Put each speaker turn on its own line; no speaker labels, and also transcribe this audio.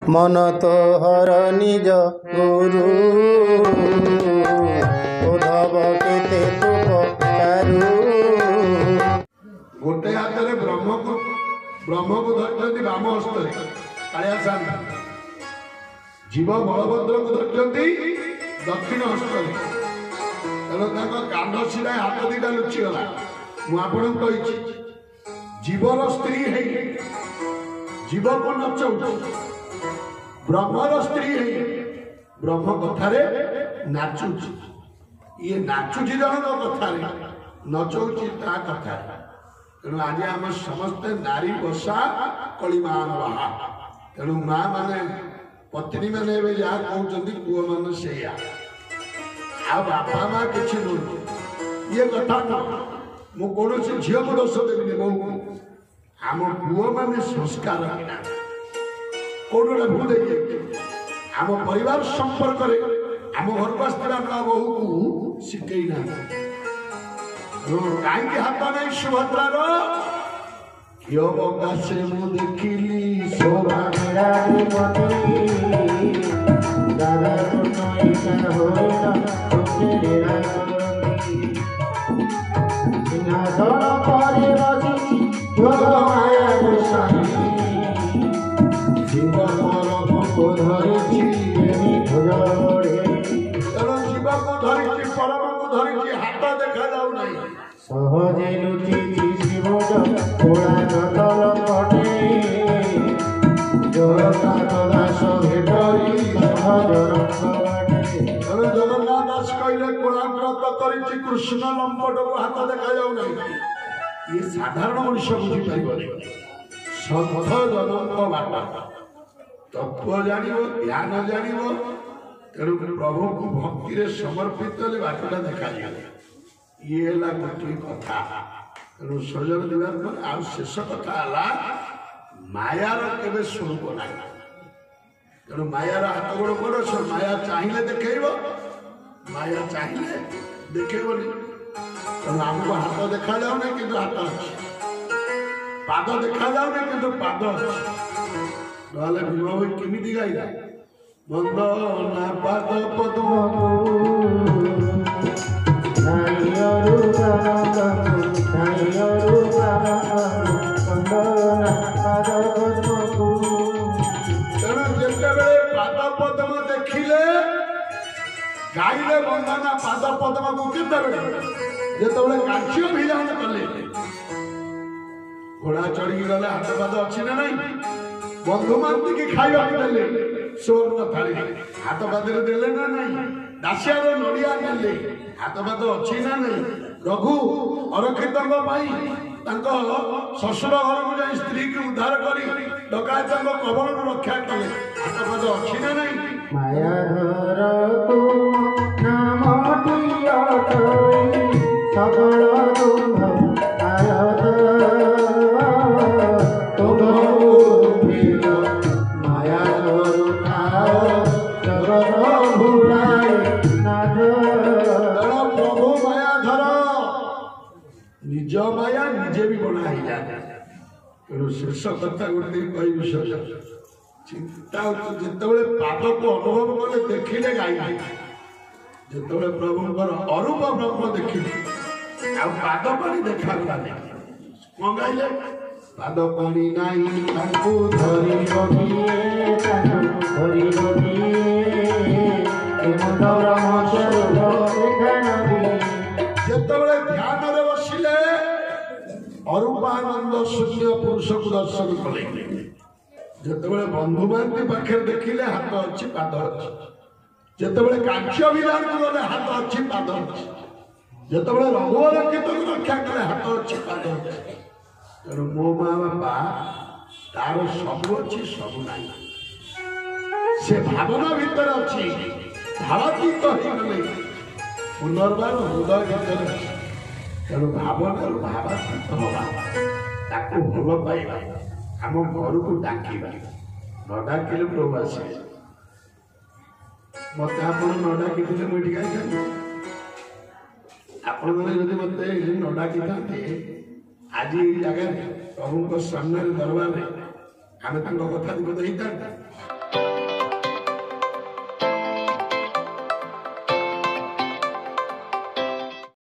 मन तो हर निज गुरु उद्धव केते तु पचारु।
गोटे हाथ में ब्रह्म को धरती बाम हस्त कालिया सामने, जीव बलभद्र को धरती दक्षिण हस्त। तेणु कांध शिला हाथ दीटा लुचिगला। मुझे जीवर स्त्री है, जीव को नचाऊ, ब्रह्मर स्त्री है, ब्रह्म कथारे नाचुची। ये नाचुची जन कथारे नचाऊची ता कथा। तेणु आज आम समस्ते नारी बसा कलिमान बाहा। तेणु माँ माने पत्नी मैंने जहाँ कहते पुओ मान से बापा माँ किसी नुह। ये कथा न कौन झील को दोष देवी बहु आम पुओ मान संस्कार कौन गोटे भूल आम परिवार संपर्क आम घर को आसला बहु को शिखेना कहीं हाथ नहीं सुभद्रार अवकाशे मु देखिली शोभा हाथ देखा जाऊ नहीं
सहजे लुचिची शिवज पुराण तल पटे जगन्नाथ दास भेटरी सहज
जगन्नाथ दास कहले कोणाग्रत कर कृष्ण लंपट को हाथ देखा जाऊ नहीं। ये साधारण मनुष्य बुझी पार सत जनक बाट तत्व जान ज्ञान जान तेणु प्रभु को भक्ति समर्पित बाटटा देखा जाए। ये गोटे कथा। तेणु सजन दिवाकर आ शेष कथा मायार केवे स्वरूप ना। तेणु मायार हाथ गोड़ कर से माया चाहिए देखेब, माया चाहिए देखेबनी। तेणु आमको हाथ देखा जाऊ ना कि हाथ अच्छे, पाद देखा जाऊ ना कि पाद अच्छे। ना भीम भाई केमी गाइला बंदना पाद पद्म पद्म देखिले गाइले बंदना पाद पद्म को जिते कांक्ष्य अभियान कले घोड़ा चढ़ी गले हाथ पाद अच्छी ना नहीं। बंधु मानती की खाइबा देले सुवर्ण थाली हाथ पादरे देले ना नहीं। दासियार नड़िया नेले हाथ पाद अच्छी ना नहीं। रघु अरक्षित शशुर घर को जाए स्त्री की उद्धार कर डकायत कबल रक्षा कले हाथ पाद अच्छी ना नहीं। निज माया निजे भी बना ही जाए। तेणु शेष कथा गोटे कह चिंता जिते पाद को अनुभव कले देखिले गाई जिते प्रभुंर अरूप ब्रह्म देखिले आ पाद पानी देखा कौन गाइले पाद पानी नहीं जिते ध्यान बसिले अरूपानंद शून्य पुरुष को दर्शन कले जिते बंधु मान पाखे देखिले हाथ अच्छी पाद अच्छी। जिते कांक्ष्य विधान को गले हाथ अच्छी पाद अच्छी। जिते रघुवर कीर्तन रक्षा कले हाथ अच्छी पाद अच्छी। तेणु मो माँ बापा तार सब अच्छी सब ना से भावना भीतर अच्छी भावातीत होगले पुनर्बार हृदय भीतर। तेणु भावना भावातीत हवा ताको भल पाइबा आम घर को डाकिबा न डाकिले प्रभु आसे मत आप न डाकिले मुझे कहीं आपण मैंने जब मत न डाकी था आज ये जगह प्रभु सामने दरबार में आम कथा दिवत